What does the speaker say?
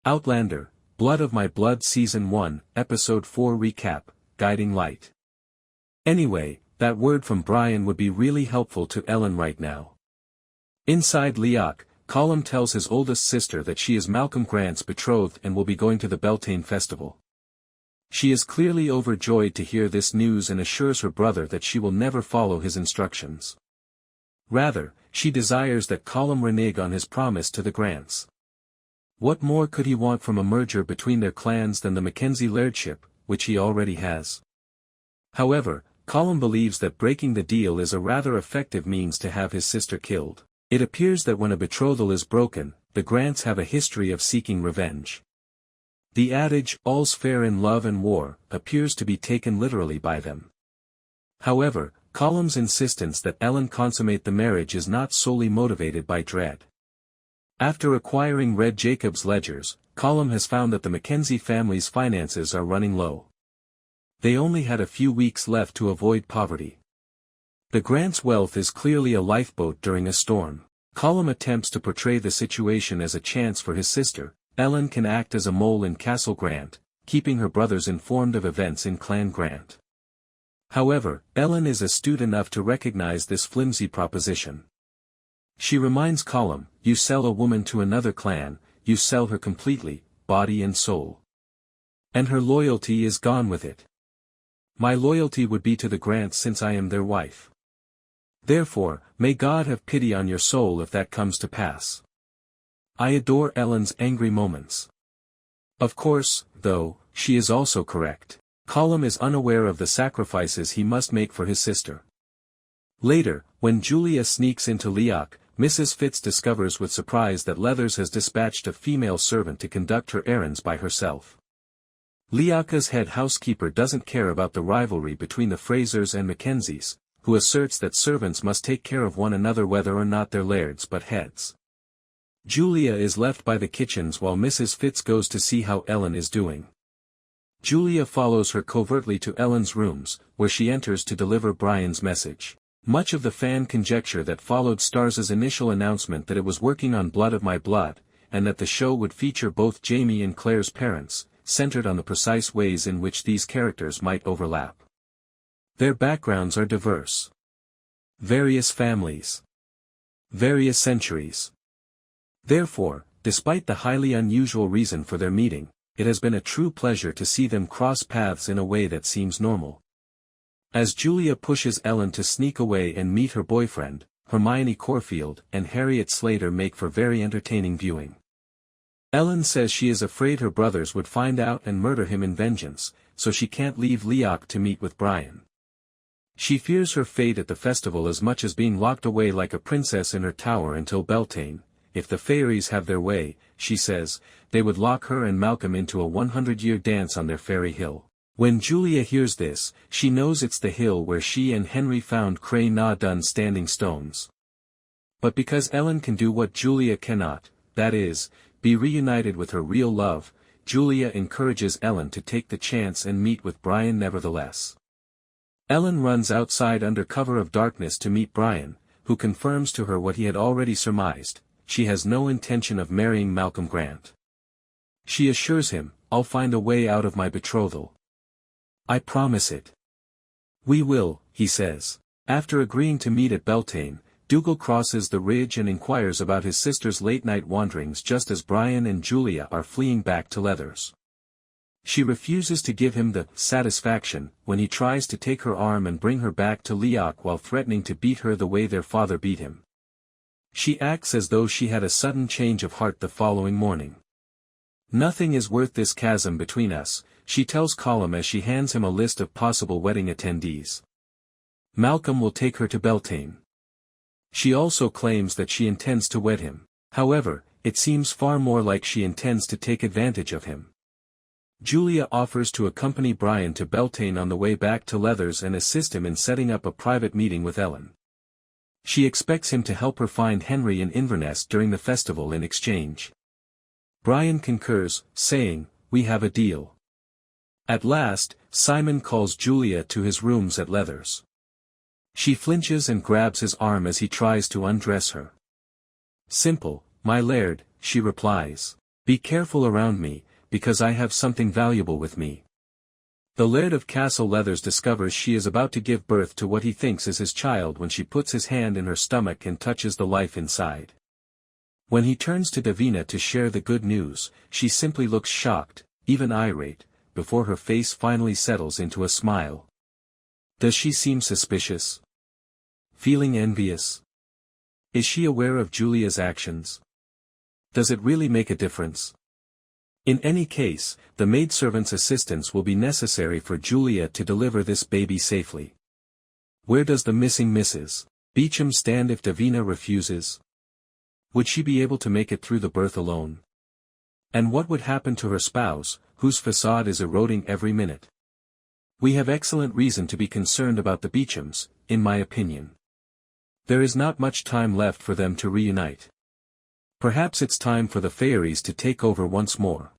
Outlander, Blood of My Blood Season 1, Episode 4 Recap, Guiding Light. Anyway, that word from Brian would be really helpful to Ellen right now. Inside Leoch, Callum tells his oldest sister that she is Malcolm Grant's betrothed and will be going to the Beltane festival. She is clearly overjoyed to hear this news and assures her brother that she will never follow his instructions. Rather, she desires that Callum renege on his promise to the Grants. What more could he want from a merger between their clans than the Mackenzie lairdship, which he already has? However, Callum believes that breaking the deal is a rather effective means to have his sister killed. It appears that when a betrothal is broken, the Grants have a history of seeking revenge. The adage, all's fair in love and war, appears to be taken literally by them. However, Callum's insistence that Ellen consummate the marriage is not solely motivated by dread. After acquiring Red Jacob's ledgers, Callum has found that the Mackenzie family's finances are running low. They only had a few weeks left to avoid poverty. The Grants' wealth is clearly a lifeboat during a storm. Callum attempts to portray the situation as a chance for his sister. Ellen can act as a mole in Castle Grant, keeping her brothers informed of events in Clan Grant. However, Ellen is astute enough to recognize this flimsy proposition. She reminds Callum, you sell a woman to another clan, you sell her completely, body and soul. And her loyalty is gone with it. My loyalty would be to the Grants since I am their wife. Therefore, may God have pity on your soul if that comes to pass. I adore Ellen's angry moments. Of course, though, she is also correct. Callum is unaware of the sacrifices he must make for his sister. Later, when Julia sneaks into Leoch, Mrs. Fitz discovers with surprise that Leathers has dispatched a female servant to conduct her errands by herself. Leoch's head housekeeper doesn't care about the rivalry between the Frasers and Mackenzies, who asserts that servants must take care of one another whether or not they're lairds but heads. Julia is left by the kitchens while Mrs. Fitz goes to see how Ellen is doing. Julia follows her covertly to Ellen's rooms, where she enters to deliver Brian's message. Much of the fan conjecture that followed Stars's initial announcement that it was working on Blood of My Blood, and that the show would feature both Jamie and Claire's parents, centered on the precise ways in which these characters might overlap. Their backgrounds are diverse. Various families. Various centuries. Therefore, despite the highly unusual reason for their meeting, it has been a true pleasure to see them cross paths in a way that seems normal. As Julia pushes Ellen to sneak away and meet her boyfriend, Hermione Corfield and Harriet Slater make for very entertaining viewing. Ellen says she is afraid her brothers would find out and murder him in vengeance, so she can't leave Leoch to meet with Brian. She fears her fate at the festival as much as being locked away like a princess in her tower until Beltane. If the faeries have their way, she says, they would lock her and Malcolm into a 100-year dance on their fairy hill. When Julia hears this, she knows it's the hill where she and Henry found Craigh na Dun standing stones. But because Ellen can do what Julia cannot, that is, be reunited with her real love, Julia encourages Ellen to take the chance and meet with Brian nevertheless. Ellen runs outside under cover of darkness to meet Brian, who confirms to her what he had already surmised: she has no intention of marrying Malcolm Grant. She assures him, I'll find a way out of my betrothal. I promise it. We will, he says. After agreeing to meet at Beltane, Dougal crosses the ridge and inquires about his sister's late-night wanderings just as Brian and Julia are fleeing back to Leathers. She refuses to give him the satisfaction when he tries to take her arm and bring her back to Leoch while threatening to beat her the way their father beat him. She acts as though she had a sudden change of heart the following morning. Nothing is worth this chasm between us, she tells Callum as she hands him a list of possible wedding attendees. Malcolm will take her to Beltane. She also claims that she intends to wed him. However, it seems far more like she intends to take advantage of him. Julia offers to accompany Brian to Beltane on the way back to Leathers and assist him in setting up a private meeting with Ellen. She expects him to help her find Henry in Inverness during the festival in exchange. Brian concurs, saying, we have a deal. At last, Simon calls Julia to his rooms at Leathers. She flinches and grabs his arm as he tries to undress her. Simple, my laird, she replies. Be careful around me, because I have something valuable with me. The Laird of Castle Leathers discovers she is about to give birth to what he thinks is his child when she puts his hand in her stomach and touches the life inside. When he turns to Davina to share the good news, she simply looks shocked, even irate, before her face finally settles into a smile. Does she seem suspicious? Feeling envious? Is she aware of Julia's actions? Does it really make a difference? In any case, the maidservant's assistance will be necessary for Julia to deliver this baby safely. Where does the missing Mrs. Beauchamp stand if Davina refuses? Would she be able to make it through the birth alone? And what would happen to her spouse, whose facade is eroding every minute? We have excellent reason to be concerned about the Beauchamps, in my opinion. There is not much time left for them to reunite. Perhaps it's time for the faeries to take over once more.